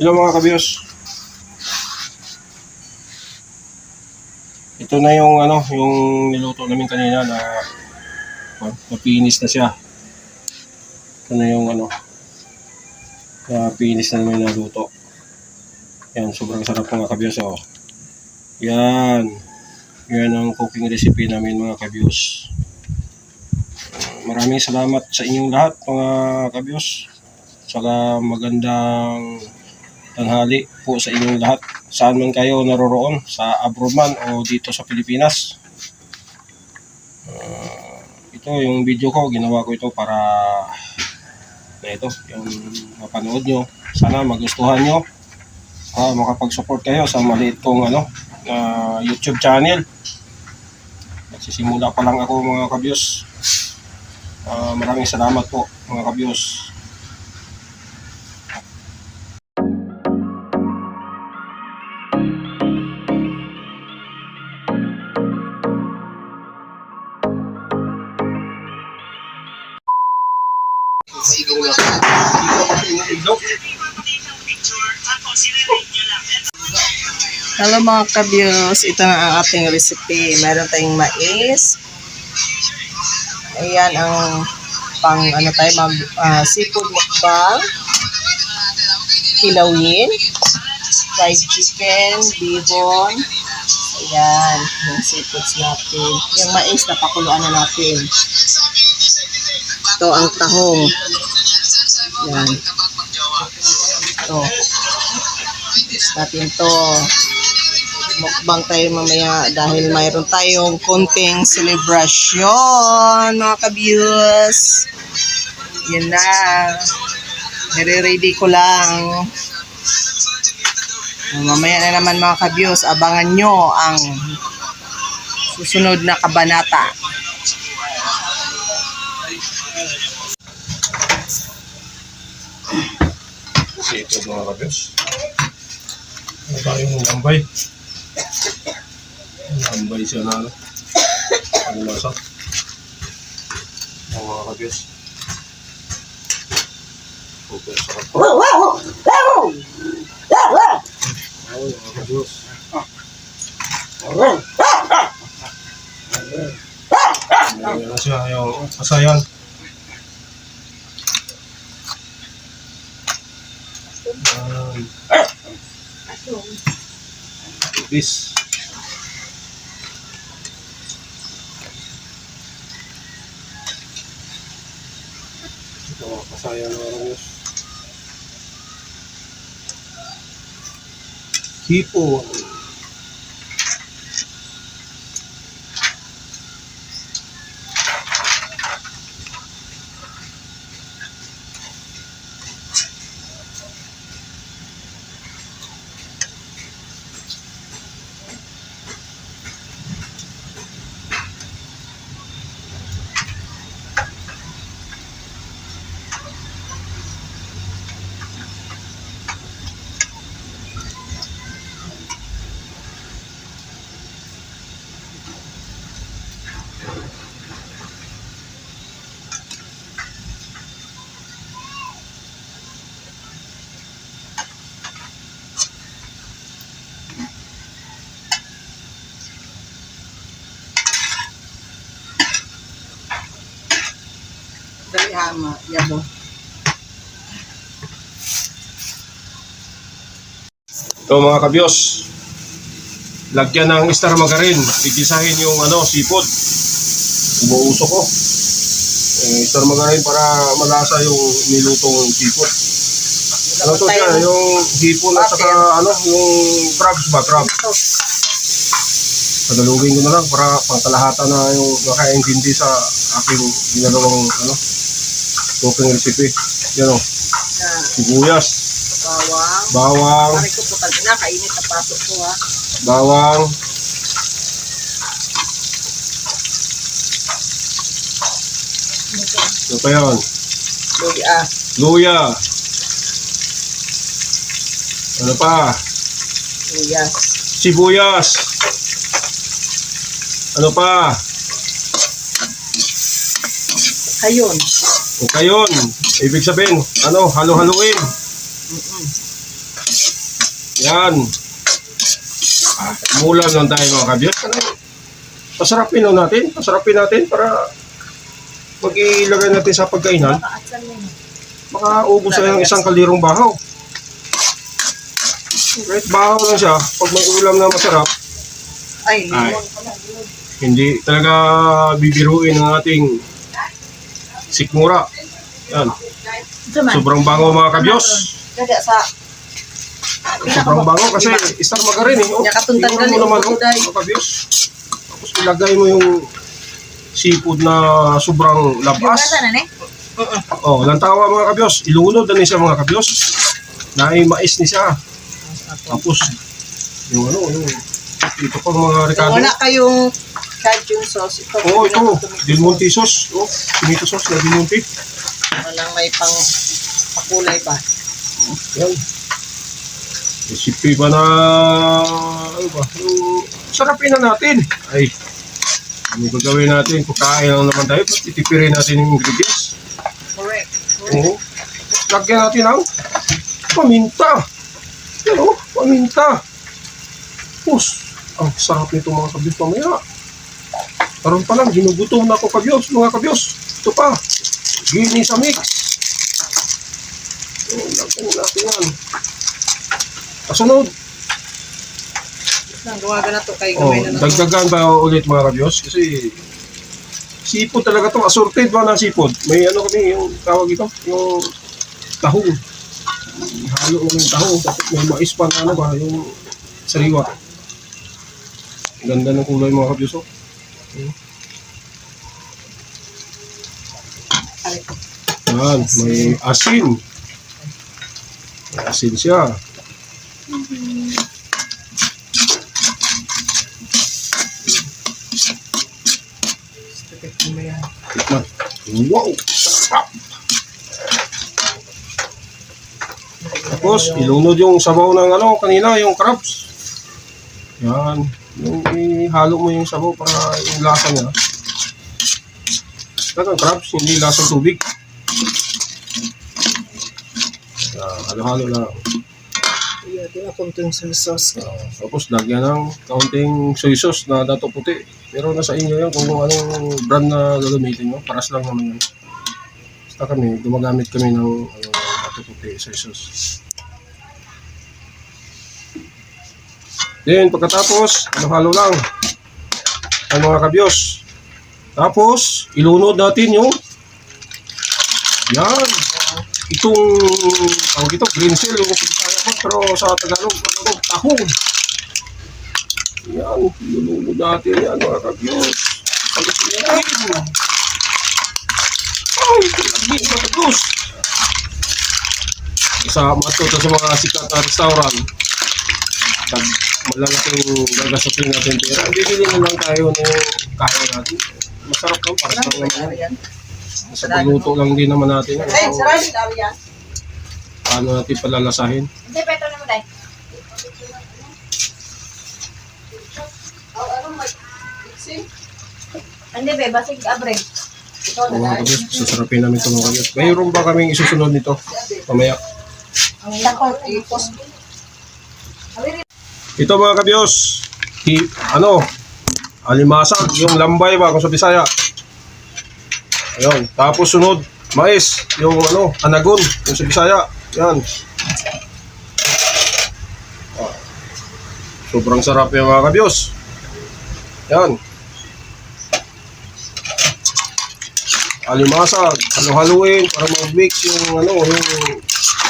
Hello mga kabiyos. Ito na yung yung niluto namin kanina na mapinis na siya. Ito na yung mapinis na namin naluto. Yan, sobrang sarap mga kabiyos. Oh. Yan. Yan ang cooking recipe namin mga kabiyos. Maraming salamat sa inyong lahat mga kabiyos. Saka magandang tanghali po sa inyong lahat. Saan man kayo naroroon, sa abroad man o dito sa Pilipinas. Ito yung video ko, ginawa ko ito para ito, yung mapanood nyo. Sana magustuhan nyo. Makapag-support kayo sa maliit kong YouTube channel. Nagsisimula pa lang ako mga kabiyos. Maraming salamat po mga kabiyos. Hello mga kabiyos, ito na ang ating recipe. Meron tayong mais. Ayan ang pang seafood mukbang. Kilawin. Fried chicken, bihon. Ayan, yung seafoods natin. Yung mais na pakuluan na natin. Ito ang tahong. Ayan. Ito. Natin to. Mukbang tayo mamaya dahil mayroon tayong konting celebration mga kabiyos. Yan na. Nire-ready ko lang. Mamaya na naman mga kabiyos, abangan nyo ang susunod na kabanata. Ito mga kabiyos. Ano tayong lambay? Lambay siya na ang lasa. Mga kabiyos. Super sarap. Ay, mga kabiyos. Ayan na siya yung kasayan. Bis. Ito kasaya na mga hipon. Dali hama, yabo. Ito mga kabiyos. Lagyan ng star margarine. Igisahin yung seafood. Umuusok ko. Star margarine para malasa yung nilutong seafood. Ano to siya? Yung hipon at saka yung crabs ba? Crab. Padalugin ko na lang para pangkalahatan na yung makaintindi sa aking ginagawang cooking recipe. Yan o. Sibuyas. Bawang. Pare ko po tag na, kainit na pasok ko ha. Bawang. Ano pa yun? Luya. Luya. Ano pa? Luya. Sibuyas. Ano pa? Kayon. O kayon. Ibig sabihin, halo-haluin. Yan. Mulan lang tayo mga kabyos. Pasarapin lang natin. Pasarapin natin para pag ilagay natin sa pagkainan, makaubos na yung isang kalirong bahaw. Kahit bahaw lang siya, pag may ulam na masarap, Ay, limon pala. hindi talaga bibiruin ng ating sikmura. Yan. Sobrang bango mga kabyos. Daga sa... Sobrang bango kasi Star Margarine eh. Oh, Nakatuntan ka tingnan mo ni naman oh, Uday. mga kabyos. Tapos ilagay mo yung seafood na sobrang labas. Oh, lantawa mga kabyos. Ilunod na niya mga kabyos. Naay mais ni siya. Tapos yung ano, yung ito pang mga Ricardo. Wala kayong Cajun sauce. Ito, Oh, ito. Del Monte sauce. Oh, tomato sauce na Del Monte. walang may pang pakulay ba? Yan. Recipe pa na ano ba? Yung sarapin na natin. Ay. Ano gagawin natin? Kukain lang naman tayo. Titipirin natin yung ingredients. Correct. Oo. Lagyan natin ang paminta. Yan o, paminta. Pus. Ang sarap nito mga kabyos mamaya. Karoon pa lang, ginugutom na ako kabyos, mga kabyos. Ito pa. Gini sa mix. Lagyan natin yan. Kasunod. Gawagan na to kay Oh, gamay na na to. dagdagan ba ulit mga kabyos? Kasi seafood talaga to. Assorted ba na seafood? May ano kami, yung tawag ito, yung tahong. Halo naman yung tahong. Tapos may mais pa na ano ba, yung sariwa. Ganda ng kulay mga kabyos. Oh. Yan, may asin. May asin siya. Tikman. Wow! Sarap! Tapos, ilunod yung sabaw ng ano, kanina, yung crabs. Yan. Yung ihalo mo yung sabaw para yung lasa niya. Talagang crabs, hindi lasang tubig. Yan, halo-halo lang. Yeah, tinapunto yung soy sauce. Tapos, lagyan ng kaunting soy sauce na dato puti. Pero nasa inyo yan kung anong brand na gagamitin nyo. Paras lang naman yun. Basta kami, gumagamit kami ng dato puti, soy sauce. Then, pagkatapos, halo-halo lang. Ang mga kabyos. Tapos, ilunod natin yung yan. Itong, tawag ito, green cell, yung pagkakaya ko, pero sa Tagalog, ano, tahong. Yan, ilunod natin yan, mga kabyos. Pagkakaya natin. Ay, lagi, mga kabyos. Isama ito sa mga sikat na restaurant. Pag malalaking gagasatin natin pera, bibili na lang tayo ng kaya natin. Masarap lang, para sa naman yan. Sa pagluto lang din naman natin. Ay, sarap yung dami yan. Paano natin palalasahin? Hindi, peto naman tayo. Hindi, be, basig abre. O mga kabyos, sasarapin namin ito mga kabyos. Mayroon ba kaming isusunod nito? Mamaya. Ang lakol, ipos. Ito mga kabyos, alimasag, yung lambay ba kung sa Bisaya. Ayun, tapos sunod, mais, yung anagon, yung sa Bisaya. Yan. Sobrang sarap yung mga kabyos. Yan. Alimasag, halo-haluin para mag-mix yung yung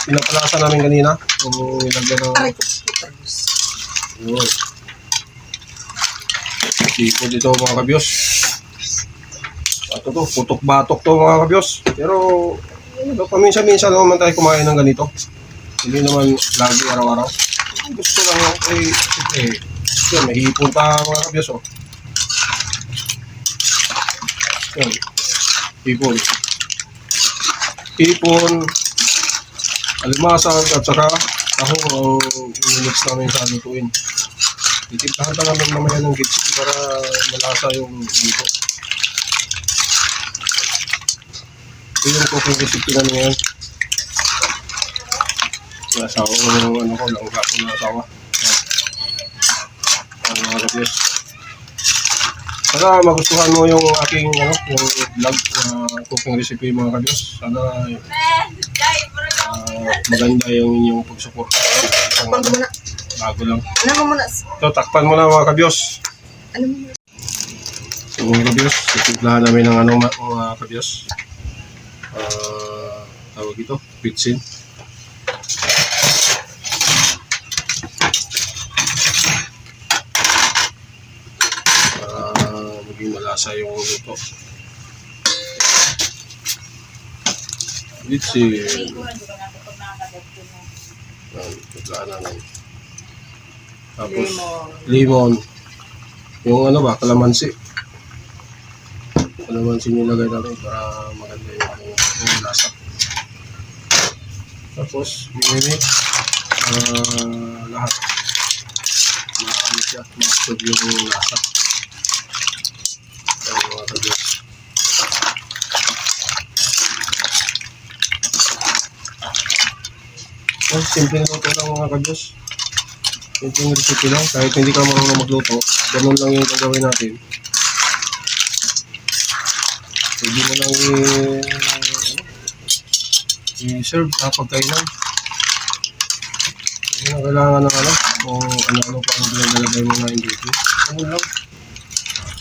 pinapalasa namin kanina. Yung nilagyan ng yun. Sipod ito mga kabyos. Ito to, putok-batok to mga kabyos. Pero paminsan-minsan naman tayo kumain ng ganito. Hindi naman lagi araw-araw. Gusto lang siyempre, may hipon pa mga kabyos. Oh. Yan. Hipon. Hipon, alimasag at saka tahong minix namin sa lutuin. Titimplahan pa namin mamaya ng gitsin para malasa yung dito. Ito yung cooking recipe namin ngayon. Nasawa ko yung ano ko, langga ko na asawa. Yan, mga kabiyos. Sana magustuhan mo yung aking ano, yung vlog na cooking recipe mga kabiyos. Sana maganda yung inyong pag-support. Takpan ko muna. Bago lang. Ano mo muna? So, takpan mo na mga kabiyos. Ano mo muna? So, mga kabiyos, itimplahan namin ng ano mga kabiyos. Tawag ito, pitsin. Para maging malasa yung luto. Pitsin. Timplahan namin. Tapos, lemon. Yung ano ba, kalamansi. Kalamansi nilagay natin para maganda yung lasa. Tapos, minimix lahat. Maano siya, ma-absorb yung lasa. Yan mga kabiyos. Simple luto lang mga kabiyos. Simple recipe lang. Kahit hindi ka marunong magluto, ganun lang yung gagawin natin. Pwede mo lang i-serve kapag kailan. Hindi na kailangan ng ano, kung ano-ano pa ang pinagalagay mo na ingredients. Ano lang.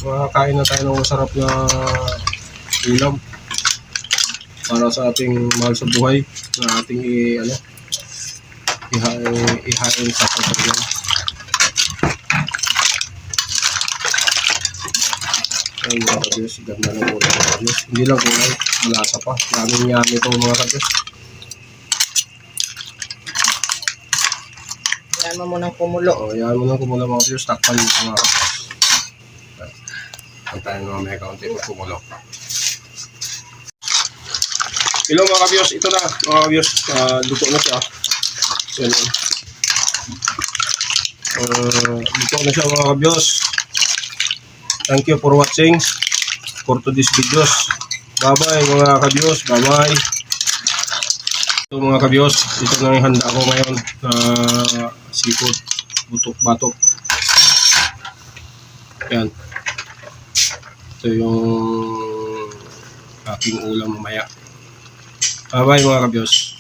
Makakain na tayo ng masarap na ulam para sa ating mahal sa buhay na ating ihain sa pagkain. Ayun mga kabiyos, ganda ng ulam mga kabiyos. Hindi lang kulay, malasa pa. Maraming yami ito mga kabiyos. Yan mo munang kumulo. O, yan mo lang kumulo mga kabiyos. Takpan mo mga kabiyos. Antayin mo may kaunti mo kumulo. Hello mga kabiyos, ito na mga kabiyos. Luto na siya. Yan. Luto na siya mga kabiyos. Thank you for watching for today's videos. Bye-bye mga kabiyos. Bye-bye. Ito mga kabiyos, ito na yung handa ko ngayon na seafood, butok-batok. Yan. Ito yung aking ulam mamaya. Bye-bye mga kabiyos.